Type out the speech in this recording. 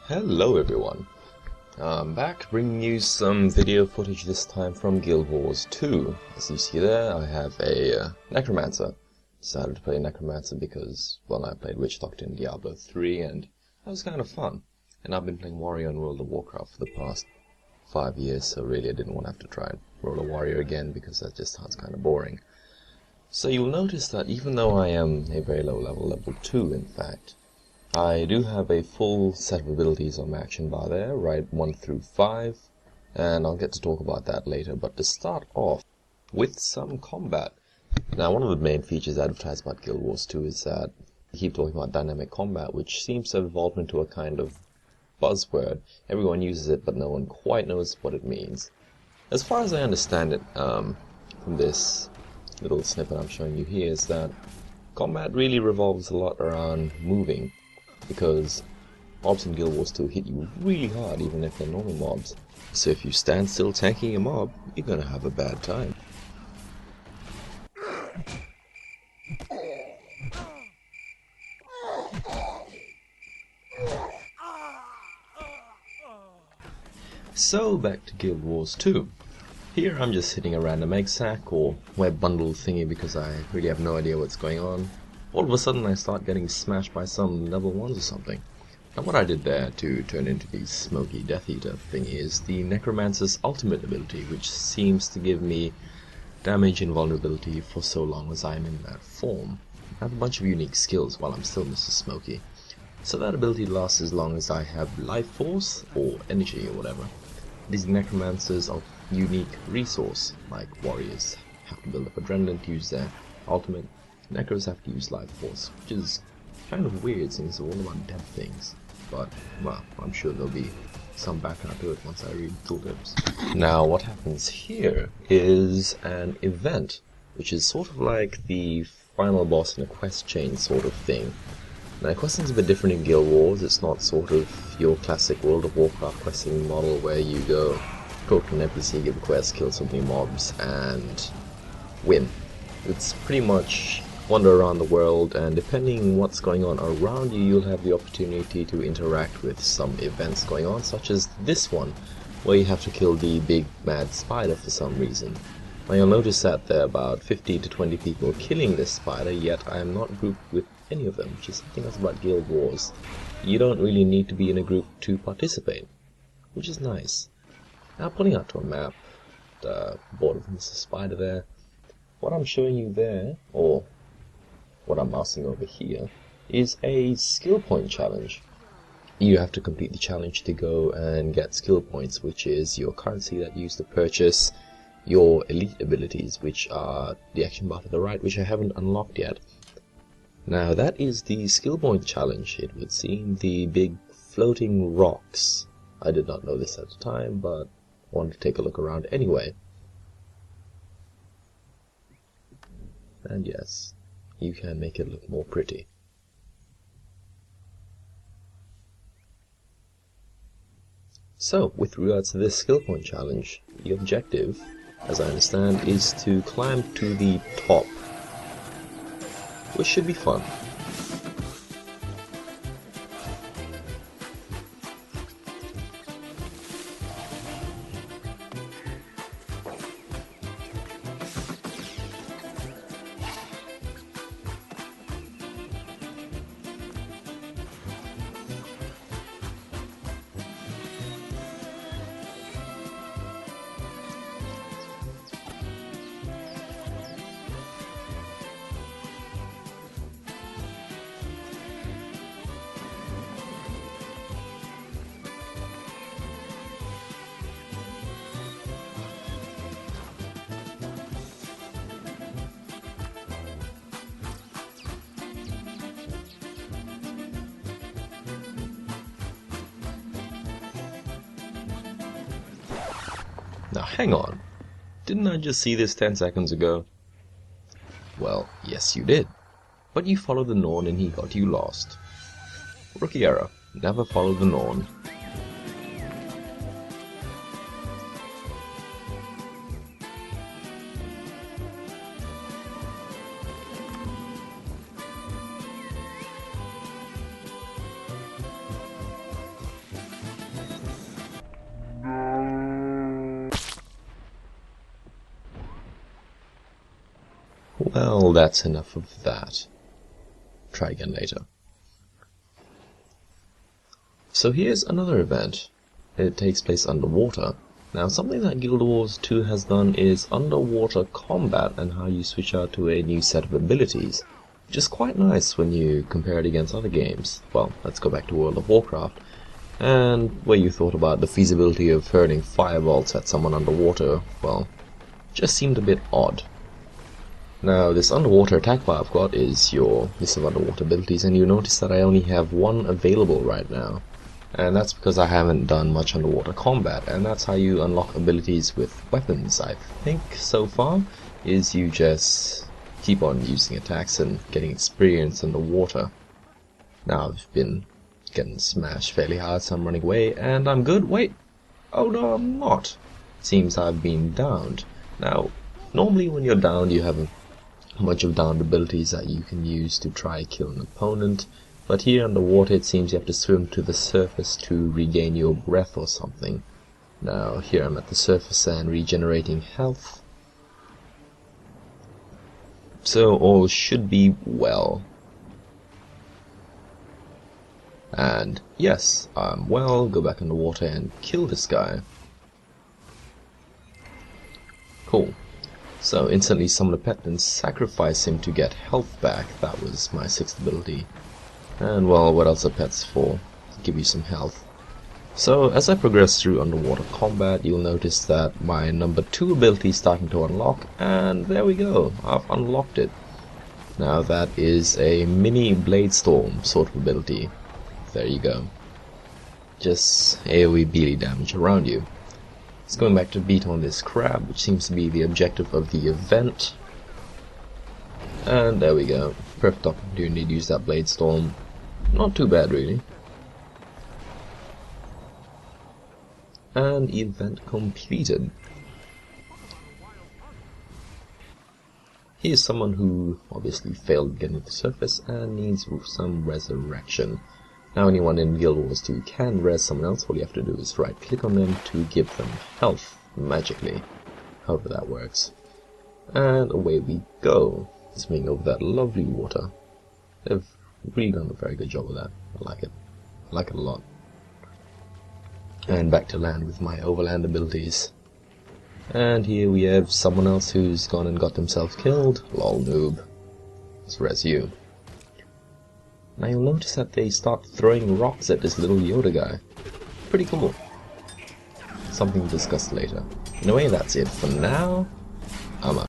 Hello everyone, I'm back bringing you some video footage, this time from Guild Wars 2. As you see there, I have a Necromancer. Decided to play Necromancer because, well, I played Witch Doctor in Diablo 3 and that was kind of fun. And I've been playing Warrior in World of Warcraft for the past 5 years, so really I didn't want to have to try and roll a Warrior again because that just sounds kind of boring. So you'll notice that even though I am a very low level, level 2 in fact, I do have a full set of abilities on my action bar there, right 1 through 5, and I'll get to talk about that later, but to start off with some combat. Now, one of the main features advertised about Guild Wars 2 is that they keep talking about dynamic combat, which seems to have evolved into a kind of buzzword. Everyone uses it, but no one quite knows what it means. As far as I understand it, from this little snippet I'm showing you here, is that combat really revolves a lot around moving, because mobs in Guild Wars 2 hit you really hard even if they're normal mobs. So if you stand still tanking a mob, you're gonna have a bad time. So back to Guild Wars 2. Here I'm just hitting a random egg sack or web bundle thingy because I really have no idea what's going on. All of a sudden I start getting smashed by some level 1s or something. And what I did there to turn into the smoky Death Eater thing is the Necromancer's ultimate ability, which seems to give me damage and vulnerability for so long as I'm in that form. I have a bunch of unique skills while I'm still Mr. Smoky. So that ability lasts as long as I have life force or energy or whatever. These Necromancers are a unique resource, like warriors have to build up adrenaline to use their ultimate. Necros have to use life force, which is kind of weird since it's all about dead things. But, well, I'm sure there'll be some background to it once I read tooltips. Now, what happens here is an event, which is sort of like the final boss in a quest chain sort of thing. Now, questing's a bit different in Guild Wars. It's not sort of your classic World of Warcraft questing model where you go talk to an NPC, give a quest, kill so many mobs, and win. It's pretty much wander around the world, and depending what's going on around you, you'll have the opportunity to interact with some events going on, such as this one, where you have to kill the big mad spider for some reason. Now you'll notice that there are about 15 to 20 people killing this spider, yet I am not grouped with any of them, which is something else about Guild Wars. You don't really need to be in a group to participate, which is nice. Now pulling out to a map, the board of Mr. Spider there, what I'm showing you there, or what I'm mousing over here, is a skill point challenge. You have to complete the challenge to go and get skill points, which is your currency that you use to purchase your elite abilities, which are the action bar to the right, which I haven't unlocked yet. Now that is the skill point challenge. It would seem the big floating rocks. I did not know this at the time, but wanted to take a look around anyway. And yes, you can make it look more pretty. So, with regards to this skill point challenge, the objective, as I understand, is to climb to the top, which should be fun. Now hang on, didn't I just see this 10 seconds ago? Well, yes you did, but you followed the Norn and he got you lost. Rookie error, never follow the Norn. Well, that's enough of that. Try again later. So here's another event. It takes place underwater. Now, something that Guild Wars 2 has done is underwater combat and how you switch out to a new set of abilities, which is quite nice when you compare it against other games. Well, let's go back to World of Warcraft, and where you thought about the feasibility of hurling firebolts at someone underwater, well, just seemed a bit odd. Now, this underwater attack bar I've got is your list of underwater abilities, and you notice that I only have one available right now. And that's because I haven't done much underwater combat, and that's how you unlock abilities with weapons, I think, so far, is you just keep on using attacks and getting experience underwater. Now, I've been getting smashed fairly hard, so I'm running away, and I'm good. Wait! Oh no, I'm not! Seems I've been downed. Now, normally when you're downed, you have a bunch of downed abilities that you can use to try kill an opponent. But here underwater it seems you have to swim to the surface to regain your breath or something. Now here I'm at the surface and regenerating health. So all should be well. And yes, I'm well, go back underwater and kill this guy. Cool. So instantly summon a pet and sacrifice him to get health back. That was my 6th ability. And well, what else are pets for? Give you some health. So as I progress through underwater combat, you'll notice that my number 2 ability is starting to unlock, and there we go, I've unlocked it. Now that is a mini blade storm sort of ability. There you go. Just AoE melee damage around you. It's going back to beat on this crab, which seems to be the objective of the event. And there we go. Perfect opportunity to use that blade storm. Not too bad, really. And event completed. Here's someone who obviously failed getting to the surface and needs some resurrection. Now anyone in Guild Wars 2 can res someone else. All you have to do is right click on them to give them health magically. However that works. And away we go. Swimming over that lovely water. They've really done a very good job of that. I like it. I like it a lot. And back to land with my overland abilities. And here we have someone else who's gone and got themselves killed. Lol noob. Let's res you. Now you'll notice that they start throwing rocks at this little Yoda guy. Pretty cool. Something to discuss later. In a way, that's it for now.